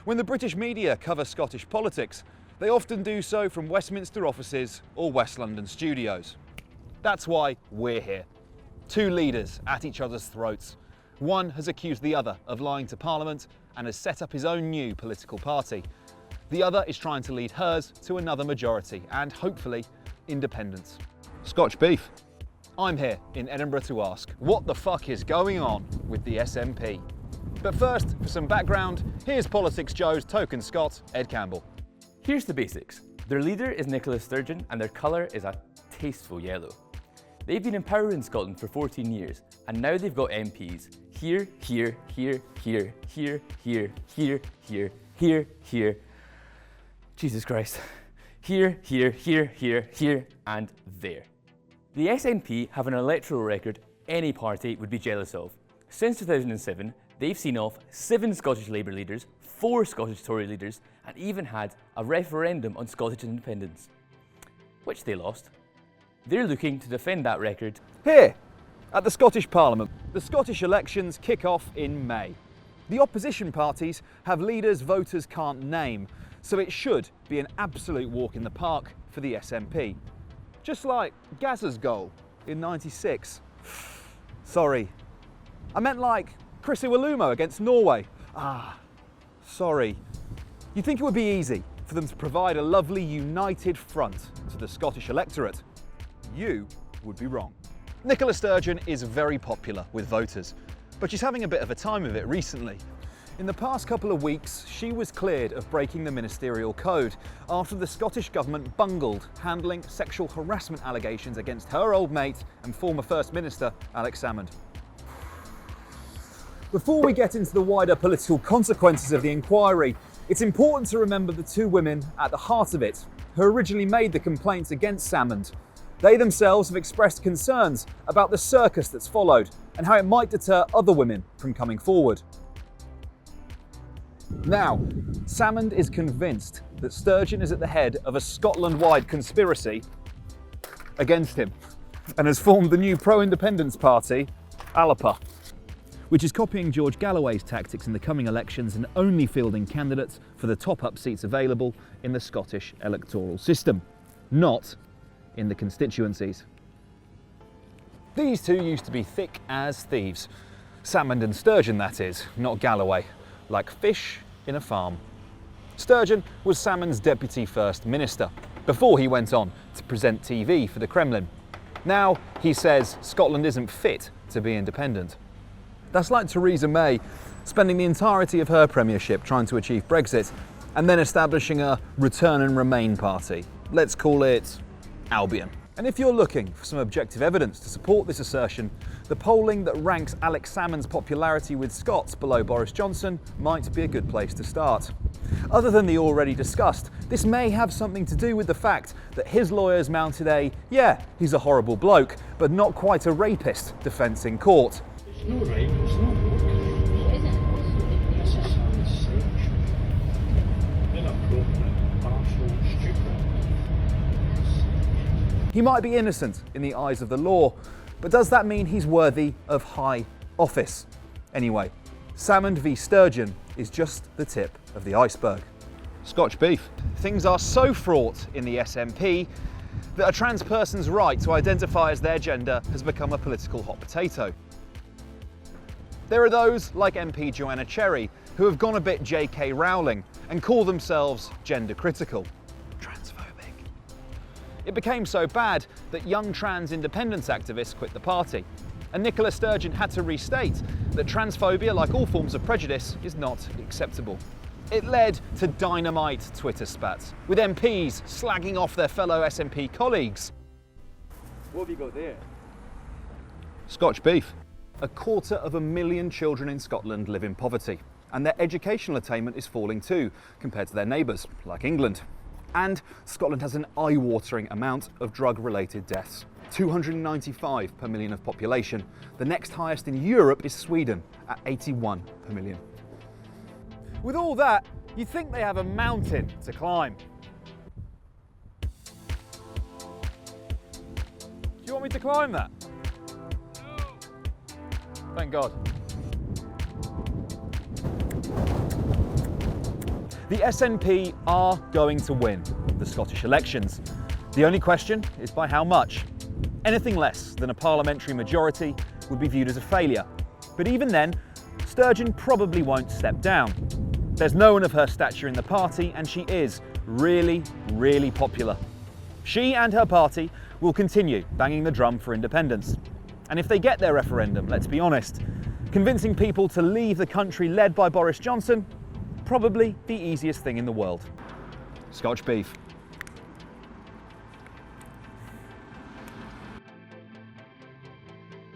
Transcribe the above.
When the British media cover Scottish politics, they often do so from Westminster offices or West London studios. That's why we're here. Two leaders at each other's throats. One has accused the other of lying to Parliament and has set up his own new political party. The other is trying to lead hers to another majority and, hopefully, independence. Scotch Beef. I'm here in Edinburgh to ask, what the fuck is going on with the SNP? But first, for some background, here's Politics Joe's token Scot, Ed Campbell. Here's the basics. Their leader is Nicola Sturgeon and their colour is a tasteful yellow. They've been in power in Scotland for 14 years and now they've got MPs here, here, here, here, here, here, here, here, here, here. Jesus Christ. Here, here, here, here, here, and there. The SNP have an electoral record any party would be jealous of. Since 2007, they've seen off 7 Scottish Labour leaders, 4 Scottish Tory leaders, and even had a referendum on Scottish independence, which they lost. They're looking to defend that record. Here, at the Scottish Parliament, the Scottish elections kick off in May. The opposition parties have leaders voters can't name, so it should be an absolute walk in the park for the SNP. Just like Gazza's goal in '96. Sorry, I meant like Chris Iwelumo against Norway. Sorry. You'd think it would be easy for them to provide a lovely united front to the Scottish electorate. You would be wrong. Nicola Sturgeon is very popular with voters, but she's having a bit of a time of it recently. In the past couple of weeks, she was cleared of breaking the ministerial code after the Scottish Government bungled handling sexual harassment allegations against her old mate and former First Minister, Alex Salmond. Before we get into the wider political consequences of the inquiry, it's important to remember the two women at the heart of it, who originally made the complaints against Salmond. They themselves have expressed concerns about the circus that's followed and how it might deter other women from coming forward. Now, Salmond is convinced that Sturgeon is at the head of a Scotland-wide conspiracy against him and has formed the new pro-independence party, Alapa, which is copying George Galloway's tactics in the coming elections and only fielding candidates for the top-up seats available in the Scottish electoral system, not in the constituencies. These two used to be thick as thieves. Salmond and Sturgeon, that is, not Galloway. Like fish in a farm. Sturgeon was Salmond's deputy First Minister before he went on to present TV for the Kremlin. Now he says Scotland isn't fit to be independent. That's like Theresa May spending the entirety of her premiership trying to achieve Brexit and then establishing a Return and Remain party. Let's call it Albion. And if you're looking for some objective evidence to support this assertion, the polling that ranks Alex Salmond's popularity with Scots below Boris Johnson might be a good place to start. Other than the already discussed, this may have something to do with the fact that his lawyers mounted a, yeah, he's a horrible bloke, but not quite a rapist defence in court. It's not right, it's not working. It isn't. This is unsafe. Inappropriate, absolute stupid. He might be innocent in the eyes of the law, but does that mean he's worthy of high office? Anyway, Salmond v Sturgeon is just the tip of the iceberg. Scotch Beef. Things are so fraught in the SNP that a trans person's right to identify as their gender has become a political hot potato. There are those, like MP Joanna Cherry, who have gone a bit J.K. Rowling and call themselves gender critical. Transphobic. It became so bad that young trans independence activists quit the party, and Nicola Sturgeon had to restate that transphobia, like all forms of prejudice, is not acceptable. It led to dynamite Twitter spats, with MPs slagging off their fellow SNP colleagues. What have you got there? Scotch Beef. 250,000 children in Scotland live in poverty, and their educational attainment is falling too, compared to their neighbours, like England. And Scotland has an eye-watering amount of drug-related deaths. 295 per million of population. The next highest in Europe is Sweden, at 81 per million. With all that, you'd think they have a mountain to climb. Do you want me to climb that? Thank God. The SNP are going to win the Scottish elections. The only question is by how much. Anything less than a parliamentary majority would be viewed as a failure. But even then, Sturgeon probably won't step down. There's no one of her stature in the party, and she is really, really popular. She and her party will continue banging the drum for independence. And if they get their referendum, let's be honest, convincing people to leave the country led by Boris Johnson, probably the easiest thing in the world. Scotch Beef.